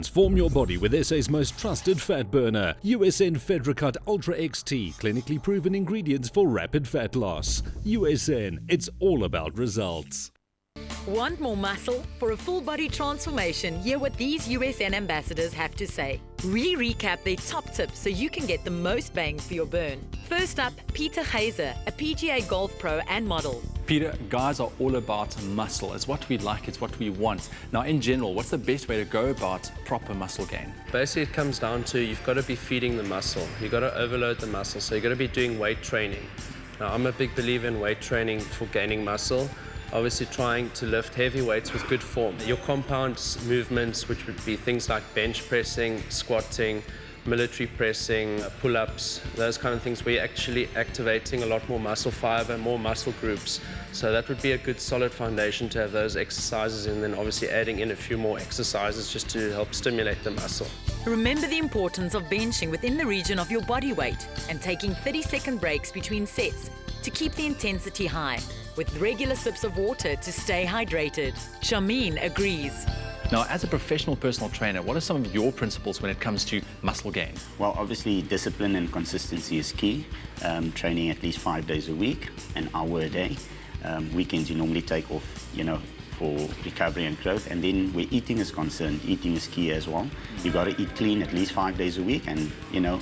Transform your body with SA's most trusted fat burner, USN Fedricut Ultra XT, clinically proven ingredients for rapid fat loss. USN, it's all about results. Want more muscle? For a full body transformation, hear what these USN ambassadors have to say. We recap their top tips so you can get the most bang for your burn. First up, Gaiser, a PGA golf pro and model. Peter, guys are all about muscle. It's what we like, it's what we want. Now, in general, what's the best way to go about proper muscle gain? Basically, it comes down to you've got to be feeding the muscle. You've got to overload the muscle, so you've got to be doing weight training. Now, I'm a big believer in weight training for gaining muscle. Obviously trying to lift heavy weights with good form. Your compound movements, which would be things like bench pressing, squatting, military pressing, pull-ups, those kind of things where you're actually activating a lot more muscle fiber, more muscle groups. So that would be a good solid foundation to have those exercises, and then obviously adding in a few more exercises just to help stimulate the muscle. Remember the importance of benching within the region of your body weight and taking 30-second breaks between sets to keep the intensity high, with regular sips of water to stay hydrated. Shameen agrees. Now, as a professional personal trainer, what are some of your principles when it comes to muscle gain? Well, obviously, discipline and consistency is key. Training at least 5 days a week, an hour a day. Weekends you normally take off, for recovery and growth. And then where eating is concerned, eating is key as well. You got to eat clean at least 5 days a week, and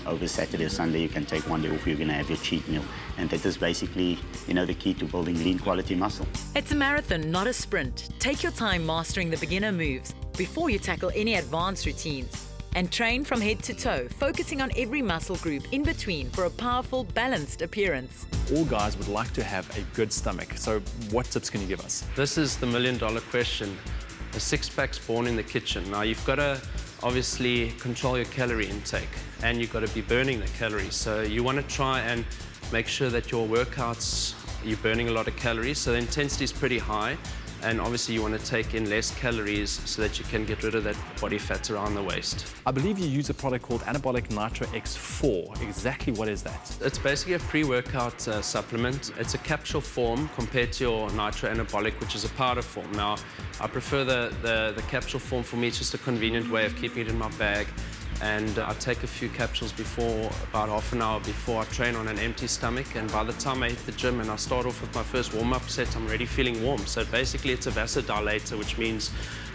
over Saturday or Sunday you can take one day off. You're going to have your cheat meal, and that is basically the key to building lean quality muscle. It's a marathon, not a sprint. Take your time mastering the beginner moves before you tackle any advanced routines. And train from head to toe, focusing on every muscle group in between for a powerful, balanced appearance. All guys would like to have a good stomach, so what tips can you give us? This is the million-dollar question. A six-pack's born in the kitchen. Now, you've got to obviously control your calorie intake, and you've got to be burning the calories. So you want to try and make sure that your workouts, you're burning a lot of calories, so the intensity is pretty high. And obviously you want to take in less calories so that you can get rid of that body fat around the waist. I believe you use a product called Anabolic Nitro X4. Exactly what is that? It's basically a pre-workout supplement. It's a capsule form compared to your Nitro Anabolic, which is a powder form. Now, I prefer the capsule form. For me, it's just a convenient way of keeping it in my bag. And I take a few capsules about half an hour before I train on an empty stomach. And by the time I hit the gym and I start off with my first warm-up set, I'm already feeling warm. So basically it's a vasodilator, which means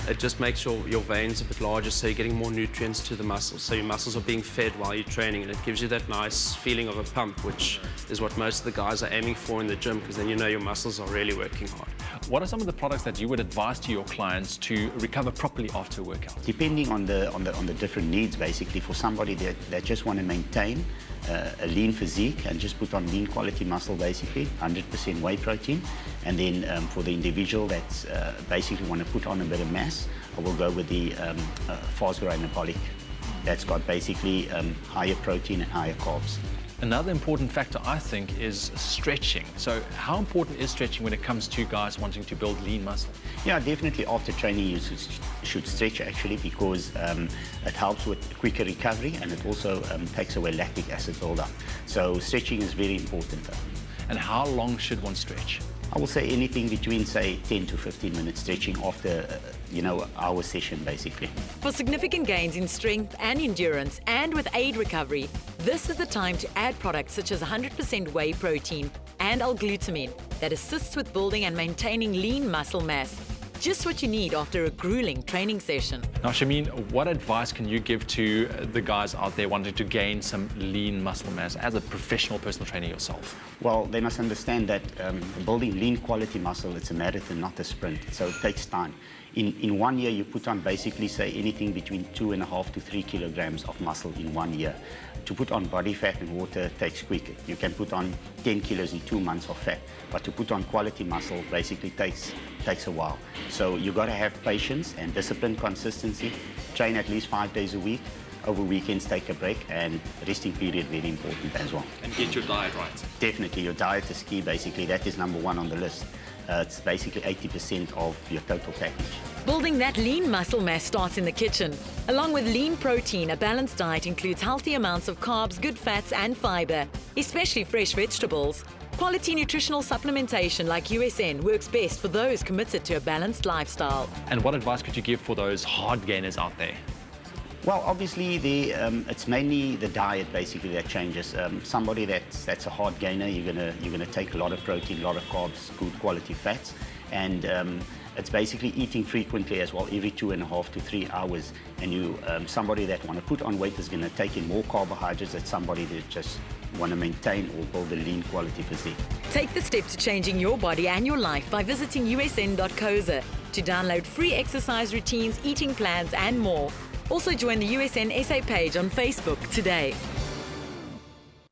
it just makes your veins a bit larger, so you're getting more nutrients to the muscles. So your muscles are being fed while you're training, and it gives you that nice feeling of a pump, which is what most of the guys are aiming for in the gym, because then your muscles are really working hard. What are some of the products that you would advise to your clients to recover properly after a workout? Depending on the different needs, basically, for somebody that just want to maintain a lean physique and just put on lean quality muscle, basically 100% whey protein, and then for the individual that's basically want to put on a bit of mass, I will go with the fast growing anabolic. That's got basically higher protein and higher carbs. Another important factor, I think, is stretching. So how important is stretching when it comes to guys wanting to build lean muscle? Yeah, definitely after training you should stretch, actually, because it helps with quicker recovery, and it also takes away lactic acid buildup. So stretching is very important. And how long should one stretch? I will say anything between, say, 10 to 15 minutes stretching after, our session, basically. For significant gains in strength and endurance, and with aid recovery, this is the time to add products such as 100% whey protein and L-glutamine that assists with building and maintaining lean muscle mass. Just what you need after a grueling training session. Now, Shameen, what advice can you give to the guys out there wanting to gain some lean muscle mass as a professional personal trainer yourself? Well, they must understand that building lean quality muscle, it's a marathon, not a sprint, so it takes time. In 1 year, you put on basically, say, anything between 2.5 to 3 kilograms of muscle in 1 year. To put on body fat and water takes quicker. You can put on 10 kilos in 2 months of fat, but to put on quality muscle basically takes a while. So you got to have patience and discipline, consistency, train at least 5 days a week. Over weekends, take a break, and resting period very important as well. And get your diet right. Definitely, your diet is key, basically. That is number one on the list. It's basically 80% of your total package. Building that lean muscle mass starts in the kitchen. Along with lean protein, a balanced diet includes healthy amounts of carbs, good fats and fiber, especially fresh vegetables. Quality nutritional supplementation like USN works best for those committed to a balanced lifestyle. And what advice could you give for those hard gainers out there? Well, obviously, it's mainly the diet basically that changes. Somebody that's a hard gainer, you're gonna take a lot of protein, a lot of carbs, good quality fats, and it's basically eating frequently as well, every 2.5 to 3 hours. And somebody that want to put on weight is going to take in more carbohydrates than somebody that just want to maintain or build a lean quality physique. Take the step to changing your body and your life by visiting usn.coza to download free exercise routines, eating plans, and more. Also join the USN SA page on Facebook today.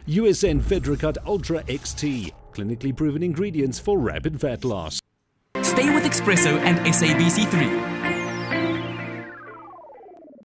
USN Fedricut Ultra XT, clinically proven ingredients for rapid fat loss. Stay with eXpresso and SABC3.